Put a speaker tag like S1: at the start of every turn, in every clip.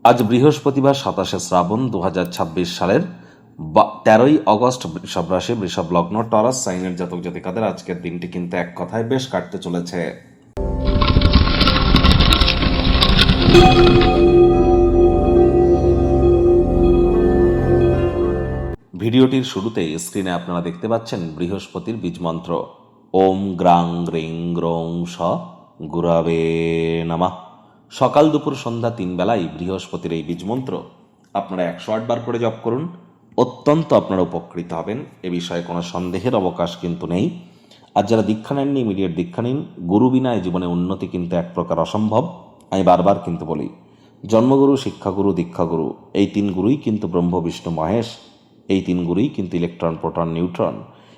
S1: আজ বৃহস্পতিবার 27 শ্রাবণ 2026 সালের 13ই অগস্ট। বৃষভ রাশি, বৃষভ লগ্ন, টরাস সাইনের জাতক জাতিকাদের আজকের দিনটি কিন্তু এক কথায় বেশ কাটতে চলেছে। ভিডিওটির শুরুতেই স্ক্রিনে আপনারা দেখতে পাচ্ছেন বৃহস্পতির বীজমন্ত্র ওম গ্রাং গ্রিং গ্রৌং স গুরাবে নমঃ। সকাল দুপুর সন্ধ্যা 3 বেলায় বৃহস্পতির এই বীজমন্ত্র আপনারা 108 বার করে জপ করুন, অত্যন্ত আপনারা উপকৃত হবেন, এ বিষয়ে কোনো সন্দেহের অবকাশ কিন্তু নেই। আর যারা দীক্ষা নেননি ইমিডিয়েট দীক্ষা নিন। গুরু বিনা এই জীবনে উন্নতি কিন্তু এক প্রকার অসম্ভব। আমি বারবার কিন্তু বলি, জন্মগুরু, শিক্ষাগুরু, দীক্ষাগুরু, এই 3 গুরুই কিন্তু ব্রহ্ম বিষ্ণু মহেশ। এই 3 গুরুই কিন্তু ইলেকট্রন, প্রোটন, নিউট্রন।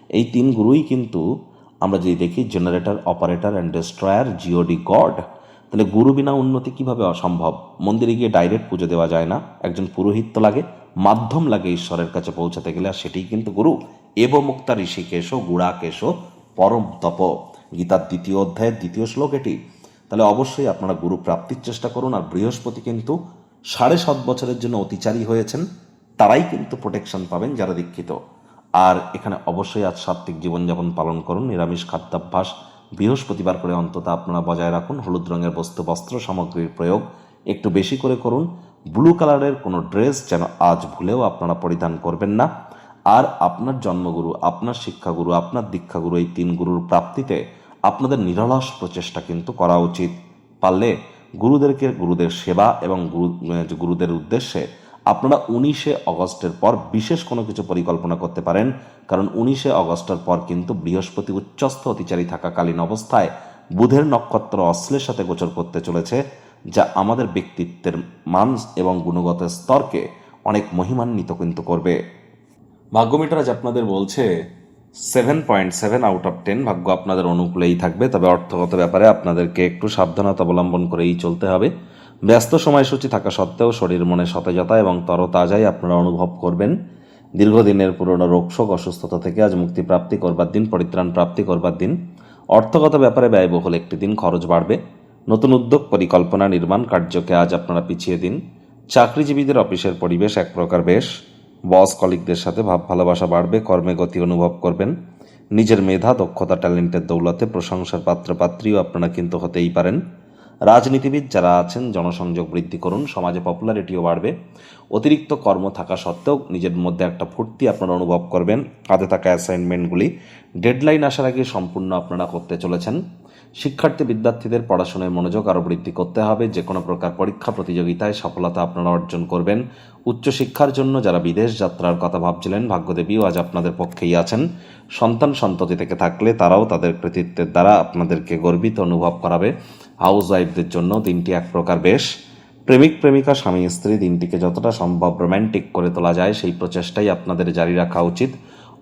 S1: এই 3 গুরুই কিন্তু আমরা যদি দেখি generator, operator and destroyer, G গড। তাহলে গুরু বিনা উন্নতি কিভাবে অসম্ভব? মন্দিরে গিয়ে ডাইরেক্ট পুজো দেওয়া যায় না, একজন পুরোহিত লাগে, মাধ্যম লাগে ঈশ্বরের কাছে পৌঁছাতে গেলে, আর সেটাই কিন্তু গুরু। এব মুক্তা ঋষিকেশ গুড়াকেশ পরম তপ, গীতার 2য় অধ্যায়ের 2য় শ্লোক এটি। তাহলে অবশ্যই আপনারা গুরু প্রাপ্তির চেষ্টা করুন। আর বৃহস্পতি কিন্তু 7.5 বছরের জন্য অতিচারী হয়েছেন, তারাই কিন্তু প্রোটেকশন পাবেন যারা দীক্ষিত। আর এখানে অবশ্যই আজ সাত্ত্বিক জীবনযাপন পালন করুন, নিরামিষ খাদ্যাভ্যাস বৃহস্পতিবার করে অন্তত আপনারা বজায় রাখুন। হলুদ রঙের বস্ত্র সামগ্রীর প্রয়োগ একটু বেশি করে করুন। ব্লু কালারের কোনো ড্রেস যেন আজ ভুলেও আপনারা পরিধান করবেন না। আর আপনার জন্মগুরু, আপনার শিক্ষাগুরু, আপনার দীক্ষাগুরু, এই 3 গুরুর প্রাপ্তিতে আপনাদের নিরলস প্রচেষ্টা কিন্তু করা উচিত। পারলে গুরুদের সেবা এবং গুরুদের উদ্দেশ্যে আপনারা 19শে অগস্টের পর বিশেষ কোনো কিছু পরিকল্পনা করতে পারেন। কারণ 19শে অগস্টের পর কিন্তু বৃহস্পতি উচ্চস্থ অতিচারী থাকাকালীন অবস্থায় বুধের নক্ষত্র অশ্লের সাথে গোচর করতে চলেছে, যা আমাদের ব্যক্তিত্বের মান এবং গুণগত স্তরকে অনেক মহিমান্বিত কিন্তু করবে। ভাগ্যমিটার আজ আপনাদের বলছে 7.7 আউট অফ 10। ভাগ্য আপনাদের অনুকূলেই থাকবে, তবে অর্থগত ব্যাপারে আপনাদেরকে একটু সাবধানতা অবলম্বন করেই চলতে হবে। ব্যস্ত সময়সূচি থাকা সত্ত্বেও শরীর মনে সতেজতা এবং তরতাজাই আপনারা অনুভব করবেন। দীর্ঘদিনের পুরনো রোগশোক, অসুস্থতা থেকে আজ মুক্তি প্রাপ্তি করবার দিন, পরিত্রাণ প্রাপ্তি করবার দিন। অর্থগত ব্যাপারে ব্যয়বহুল একটি দিন, খরচ বাড়বে। নতুন উদ্যোগ, পরিকল্পনা, নির্মাণ কার্যকে আজ আপনারা পিছিয়ে দিন। চাকরিজীবীদের অফিসের পরিবেশ এক প্রকার বেশ। বস কলিগদের সাথে ভাব ভালোবাসা বাড়বে, কর্মে গতি অনুভব করবেন। নিজের মেধা, দক্ষতা, ট্যালেন্টের দৌলতে প্রশংসার পাত্রপাত্রীও আপনারা কিন্তু হতেই পারেন। রাজনীতিবিদ যারা আছেন, জনসংযোগ বৃদ্ধি করুন, সমাজে পপুলারিটিও বাড়বে। অতিরিক্ত কর্ম থাকা সত্ত্বেও নিজের মধ্যে একটা ফুর্তি আপনারা অনুভব করবেন। হাতে থাকা অ্যাসাইনমেন্টগুলি ডেডলাইন আসার আগে সম্পূর্ণ আপনারা করতে চলেছেন। বিদ্যার্থীদের পড়াশোনায় মনোযোগ আরও বৃদ্ধি করতে হবে। যে কোনো প্রকার পরীক্ষা প্রতিযোগিতায় সফলতা আপনারা অর্জন করবেন। উচ্চশিক্ষার জন্য যারা বিদেশ যাত্রার কথা ভাবছিলেন, ভাগ্যদেবীও আজ আপনাদের পক্ষেই আছেন। সন্তান সন্ততি থেকে থাকলে তারাও তাদের কৃতিত্বের দ্বারা আপনাদেরকে গর্বিত অনুভব করাবে। হাউস ওয়াইফদের জন্য দিনটি এক প্রকার বেশ। প্রেমিক প্রেমিকা, স্বামী স্ত্রী, দিনটিকে যতটা সম্ভব রোম্যান্টিক করে তোলা যায় সেই প্রচেষ্টাই আপনাদের জারি রাখা উচিত।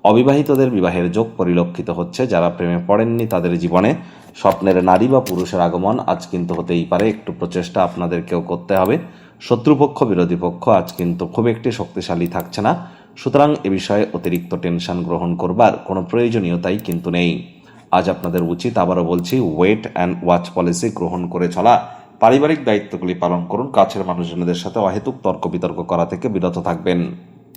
S1: অবিবাহিতদের বিবাহের যোগ পরিলক্ষিত হচ্ছে। যারা প্রেমে পড়েননি তাদের জীবনে স্বপ্নের নারী বা পুরুষের আগমন আজ কিন্তু হতেই পারে। একটু প্রচেষ্টা আপনাদেরকেও করতে হবে। শত্রুপক্ষ, বিরোধী পক্ষ আজ কিন্তু খুব একটি শক্তিশালী থাকছে না, সুতরাং এ বিষয়ে অতিরিক্ত টেনশন গ্রহণ করবার কোনো প্রয়োজনীয়তাই কিন্তু নেই। আজ আপনাদের উচিত, আবারও বলছি, ওয়েট অ্যান্ড ওয়াচ পলিসি গ্রহণ করে চলা। পারিবারিক দায়িত্বগুলি পালন করুন। কাছের মানুষজনদের সাথে অহেতুক তর্ক বিতর্ক করা থেকে বিরত থাকবেন।